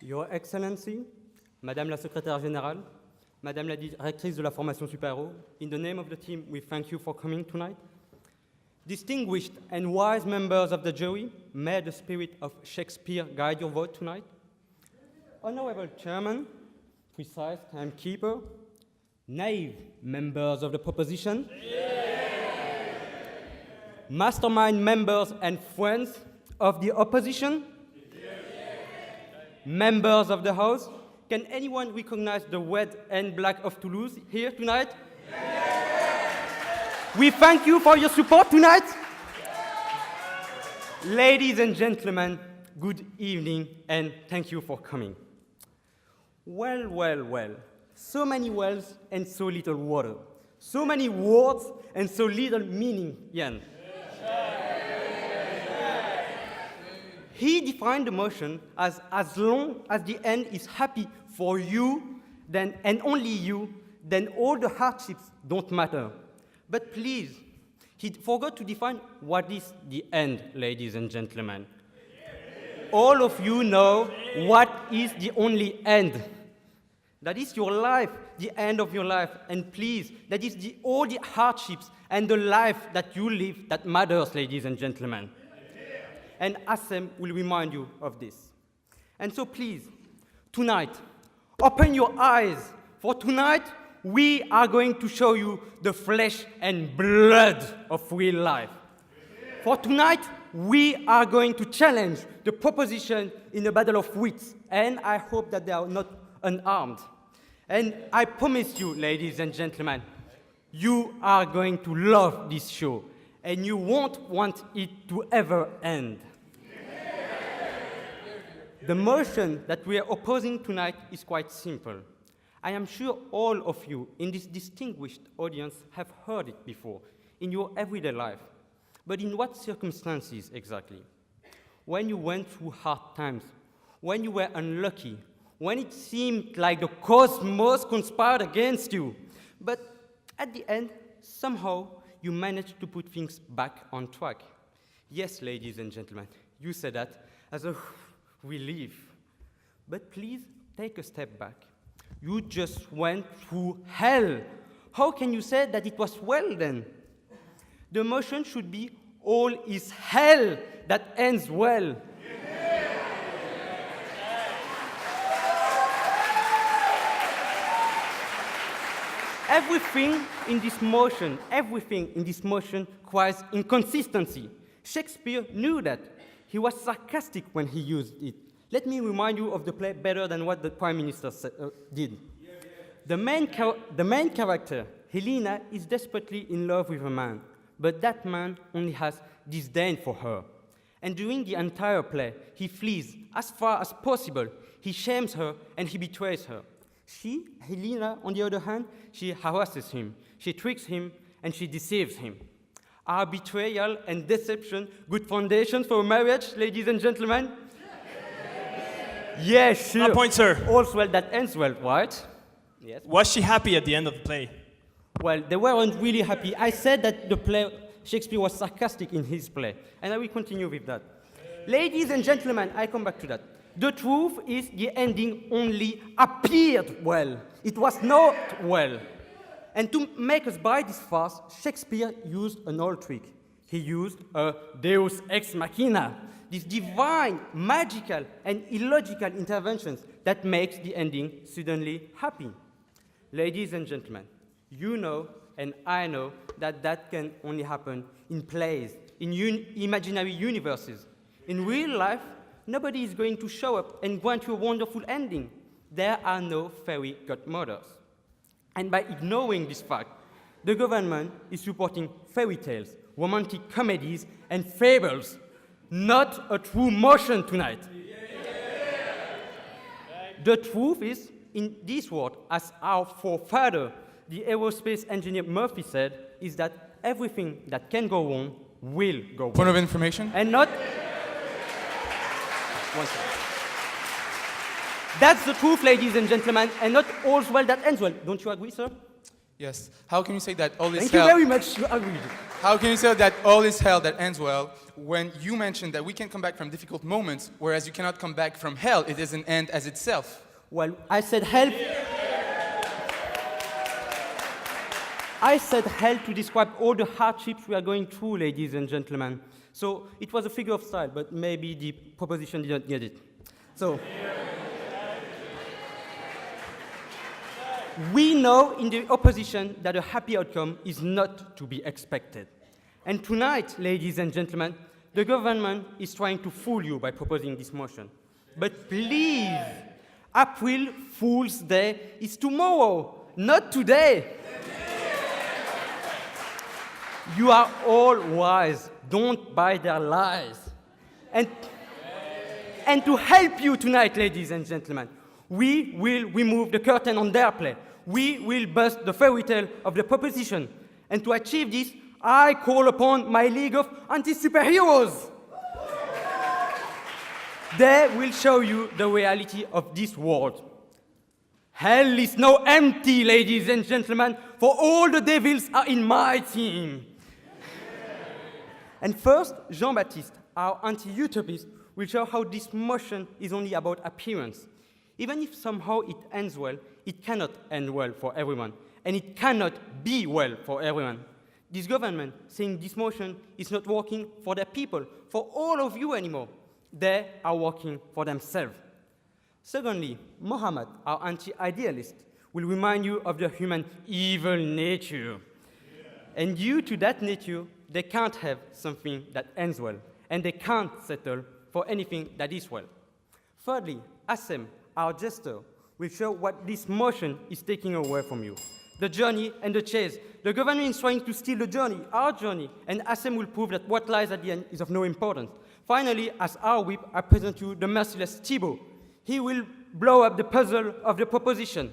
Your Excellency, Madame la Secrétaire Générale, Madame la Directrice de la Formation Super-Héros, in the name of the team, we thank you for coming tonight. Distinguished and wise members of the jury, may the spirit of Shakespeare guide your vote tonight. Honorable Chairman, precise timekeeper, naive members of the proposition, mastermind members and friends of the opposition, members of the House, can anyone recognize the red and black of Toulouse here tonight? We thank you for your support tonight. Ladies and gentlemen, good evening and thank you for coming. Well, well, well, so many wells and so little water. So many words and so little meaning, Jan. He defined the motion as long as the end is happy for you, then, and only you, then all the hardships don't matter. But please, he forgot to define what is the end, ladies and gentlemen. All of you know what is the only end. That is your life, the end of your life. And please, that is all the hardships and the life that you live that matters, ladies and gentlemen. And Assem will remind you of this. And so please, tonight, open your eyes, for tonight we are going to show you the flesh and blood of real life. For tonight, we are going to challenge the proposition in a battle of wits, and I hope that they are not unarmed. And I promise you, ladies and gentlemen, you are going to love this show, and you won't want it to ever end. The motion that we are opposing tonight is quite simple. I am sure all of you in this distinguished audience have heard it before in your everyday life. But in what circumstances exactly? When you went through hard times, when you were unlucky, when it seemed like the cosmos conspired against you. But at the end, somehow, you managed to put things back on track. Yes, ladies and gentlemen, you said that as a relief. But please take a step back. You just went through hell. How can you say that it was well then? The motion should be all is hell that ends well. Everything in this motion requires inconsistency. Shakespeare knew that. He was sarcastic when he used it. Let me remind you of the play better than what the Prime Minister did. The main character, Helena, is desperately in love with a man, but that man only has disdain for her. And during the entire play, he flees as far as possible. He shames her and he betrays her. She, Helena, on the other hand, she harasses him, she tricks him, and she deceives him. Are betrayal and deception good foundations for a marriage, ladies and gentlemen? Yes, sure. A point, sir. All's well that ends well, right? Yes. Was she happy at the end of the play? Well, they weren't really happy. I said that the play, Shakespeare was sarcastic in his play, and I will continue with that. Ladies and gentlemen, I come back to that. The truth is the ending only appeared well. It was not well. And to make us buy this farce, Shakespeare used an old trick. He used a deus ex machina, these divine, magical, and illogical interventions that makes the ending suddenly happy. Ladies and gentlemen, you know and I know that that can only happen in plays, in imaginary universes. In real life, nobody is going to show up and grant you a wonderful ending. There are no fairy godmothers. And by ignoring this fact, the government is supporting fairy tales, romantic comedies, and fables, not a true motion tonight. The truth is, in this world, as our forefather, the aerospace engineer Murphy said, is that everything that can go wrong will go wrong. Point of information? And not... One second. That's the truth, ladies and gentlemen, and not all's well that ends well. Don't you agree, sir? Yes. How can you say that all is Thank you hell? very much. You agree. How can you say that all is hell that ends well when you mentioned that we can come back from difficult moments, whereas you cannot come back from hell? It is an end as itself. Well, I said hell. I said hell to describe all the hardships we are going through, ladies and gentlemen. So it was a figure of style, but maybe the proposition didn't get it. So we know in the opposition that a happy outcome is not to be expected. And tonight, ladies and gentlemen, the government is trying to fool you by proposing this motion. But please, April Fool's Day is tomorrow, not today. You are all wise. Don't buy their lies. And to help you tonight, ladies and gentlemen, we will remove the curtain on their play. We will bust the fairy tale of the proposition. And to achieve this, I call upon my League of Anti-Superheroes. They will show you the reality of this world. Hell is now empty, ladies and gentlemen, for all the devils are in my team. And first, Jean-Baptiste, our anti-utopist, will show how this motion is only about appearance. Even if somehow it ends well, it cannot end well for everyone, and it cannot be well for everyone. This government saying this motion is not working for their people, for all of you anymore. They are working for themselves. Secondly, Mohammed, our anti-idealist, will remind you of the human evil nature. And due to that nature, they can't have something that ends well, and they can't settle for anything that is well. Thirdly, Assem, our jester, will show what this motion is taking away from you. The journey and the chase. The government is trying to steal the journey, our journey, and Assem will prove that what lies at the end is of no importance. Finally, as our whip, I present you the merciless Thibaut. He will blow up the puzzle of the proposition.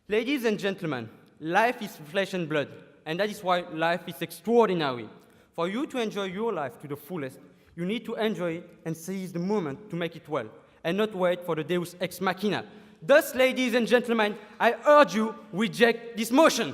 Ladies and gentlemen, life is flesh and blood, and that is why life is extraordinary. For you to enjoy your life to the fullest, you need to enjoy it and seize the moment to make it well, and not wait for the deus ex machina. Thus, ladies and gentlemen, I urge you, reject this motion.